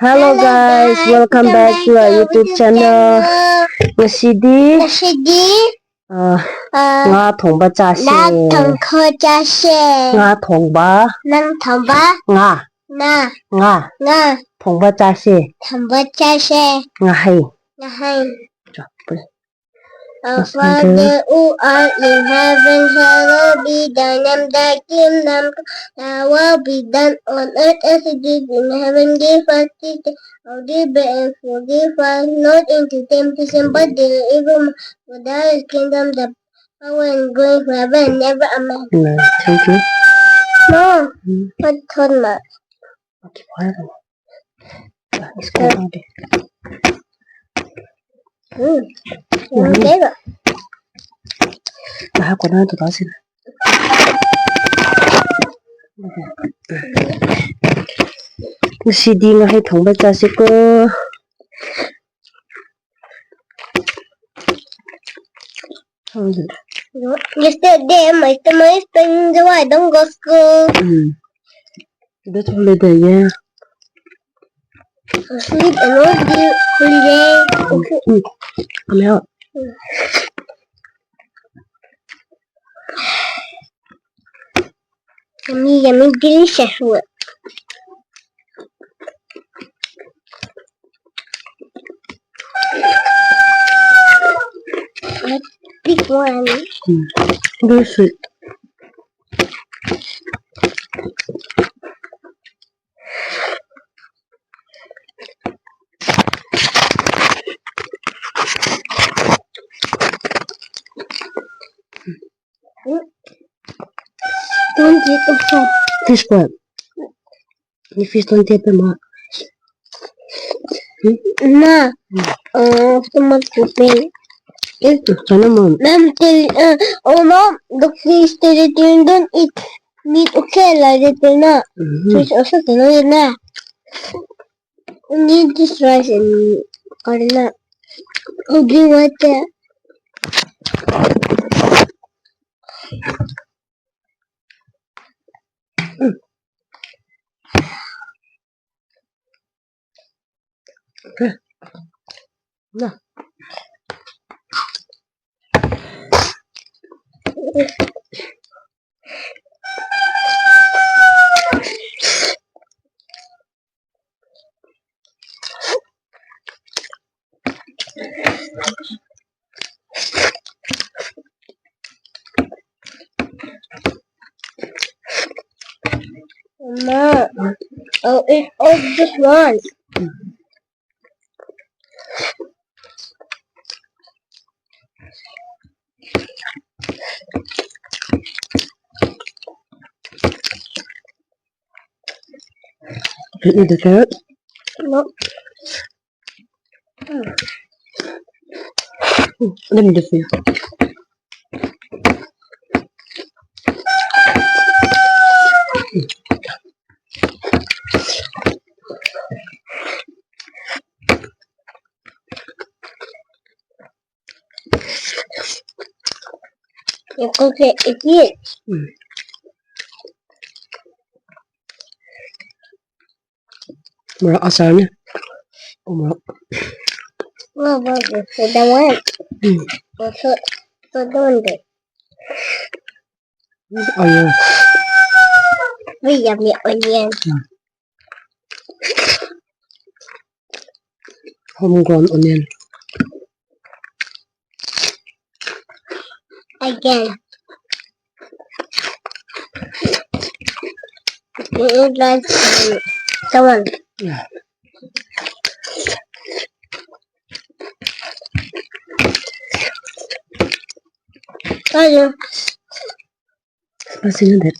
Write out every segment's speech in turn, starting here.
Hello guys, welcome back to our YouTube channel. Ngasidi nga thongba chase. Nga thongba nga thongba chase. Nga hay. Our Father who art in heaven, hallowed be thy name. Thy kingdom thy will be done on earth as it is in heaven. Give us this day our daily bread, and forgive us not into temptation, but deliver evil. For thine is the kingdom, the power, and glory forever and ever. Amen. Thank you. No, what told me? Okay, whatever. Let's go on. Ako na ito tasin. Ngasidi nga hay thongba chase ko. Yesterday, my stomach is paining, so I don't go to school. That's holiday, yeah. Sleep and all the holiday. I'm out. Yummy, yummy, delicious food. Big one. Very sweet. Don't get the pot. Fish what? The fish don't get them up. Ma, stomach pooping. Sana mom. Mom, the fish don't eat meat. Okay, like it na. Fish also cannot eat na. You need this rice and karna. Oh, do you want that? Okay. No. Ma, I'll eat all this rice. You eat the carrot? No. Let me do for you. You cook it, eat. Mura asal niya. Mura. What about this? So the one. So the one day. Onion. We yummy onion. Homegrown onion. Again. You eat like someone. Yeah. Hello. Spicy na din.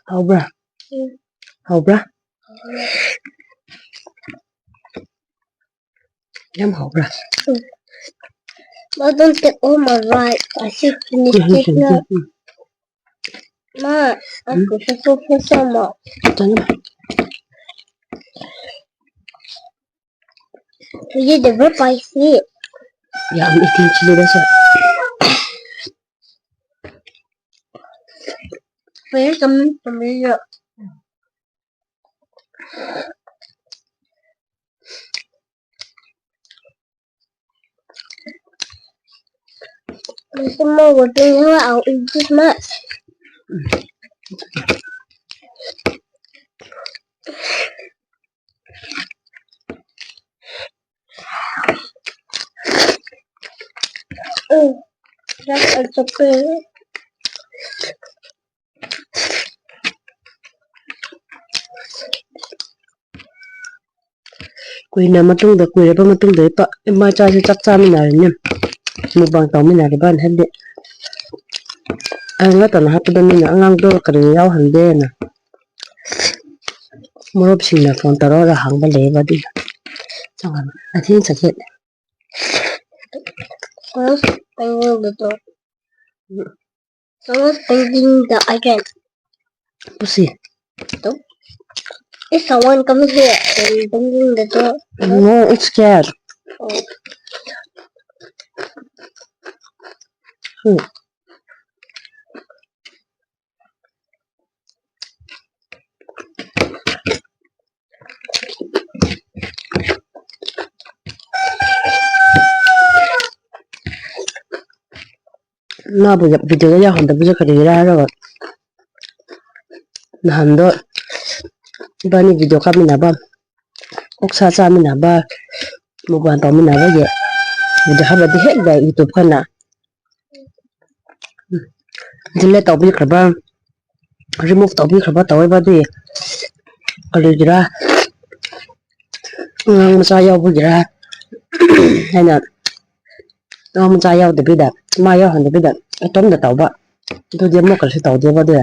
Hậu bra. Hậu bra. Yum hopra. But don't take all my right. I should finish this now. Ma, aku suka sama. Jadi dia berpaisi. Ya, itin chili dah siap. Saya kami pembeli. Semua waktunya aku ikut mak. That's okay. Kuina matungda kuiraba matungda ipa ima chaasi chak chaminarine mukbang tawminare ban hande anga tana hapda mina angangdo kari yaw hande na morop singna phone tarora hangba leba di changam athin sakhet Someone's banging the door. Someone's banging the again. pusi If someone comes here and banging the door. no it's scared na bu video ya honda bu kari ra ra nahando bani video kamina ba oksa chamina ba mukbang tawmina ba ye video haba di hek da youtube kana dile tawbi khaba remove tawbi khaba tawai ba di kaligira ngang macha yaw bugira hena ngang macha yaw de bida ma yaw han de bida atom da tawba du de mo kal si taw de ba de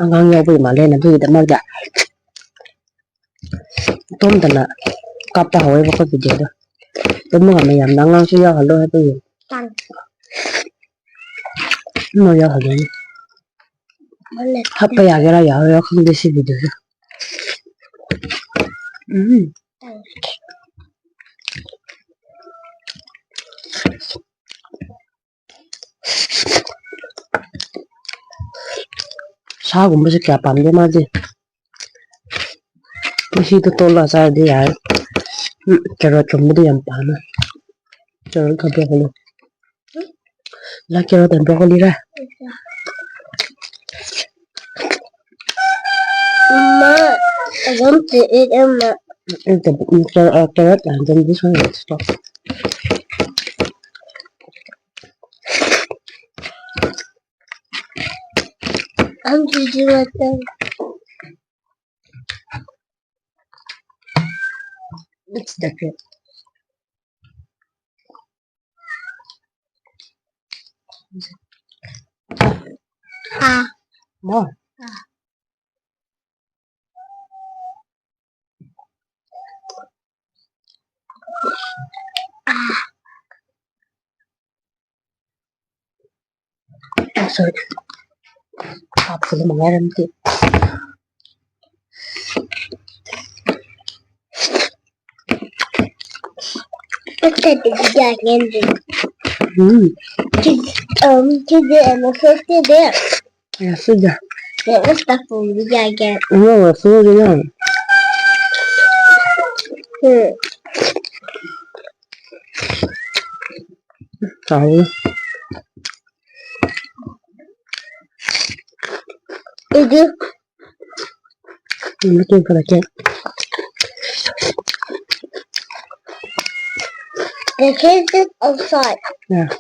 ngang yaw bu ma le na du de ma da tom da na kappa hawai ba ko video da tom ma yam na ngang si yaw halo ha bu Can. no yaw halo happa ya gara yaw yaw khang de si video da 사고무슨 게 밤에 맞지? 시도 돌아서 돼 야. 저러 좀도 안 빠나. 저러 가벼워. 나 저러 된 브로콜리라. Mama, I want to eat Emma. 저러 안 되는 게 소리 없어. I'm choosing what them. It's different. Ah. More. Oh, sorry. Apa lu mengaram tu? Look at the jack engine. Today and the first day there. Ya sudah. That was the food the jacket. No, sudah. Tahu. Itu. Mungkin pada cek. The kids is outside. Ya.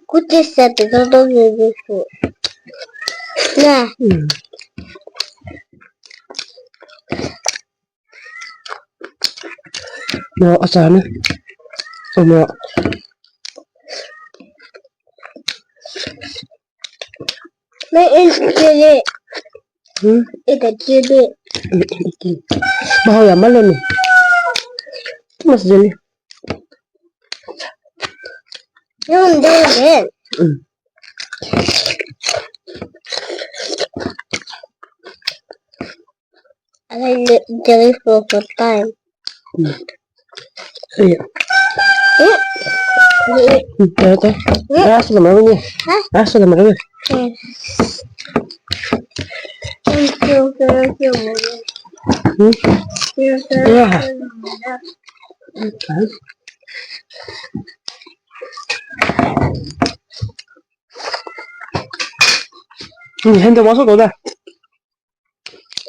Good just said they don't know this food. Nah. Mau asana. Mau. May chili. Hmm? Ito chili. Bahaw ya malam ni. Mas jeli. Yung daw din. I like jelly for time. Iya. Ya tu. Rasa dah malam ni. Rasa dah malam ni. Ya. Gente masuk kau dah.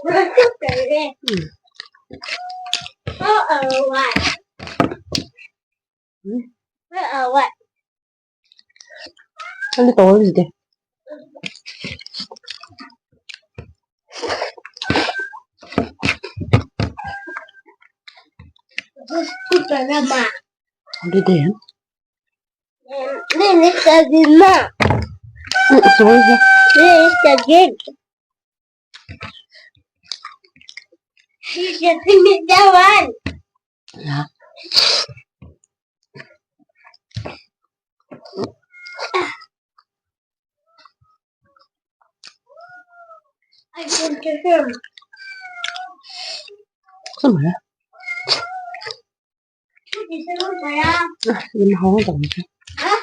What? What? Nanti tahu ni deh. Super Mama. Nanti deh. This is the Dima. Sorry dah. This is the gig. She's just in the one. Ya. I want to him. Sama ya. Bisa lu saya. Ini mahal tak macam. Hah?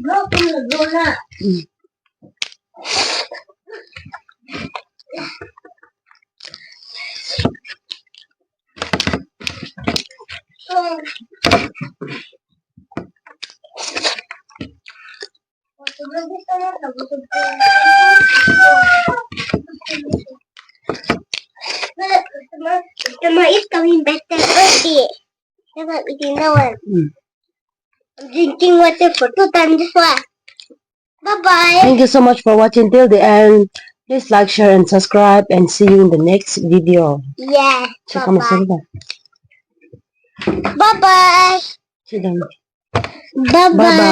Belum guna. Customer is coming back to birthday. I'm not eating that one. I'm drinking water for 2 times this one. Bye-bye. Thank you so much for watching till the end. Please like, share, and subscribe, and see you in the next video. Yeah. Cakap masuk dah. Bye-bye. Sudah. Bye-bye. Bye bye.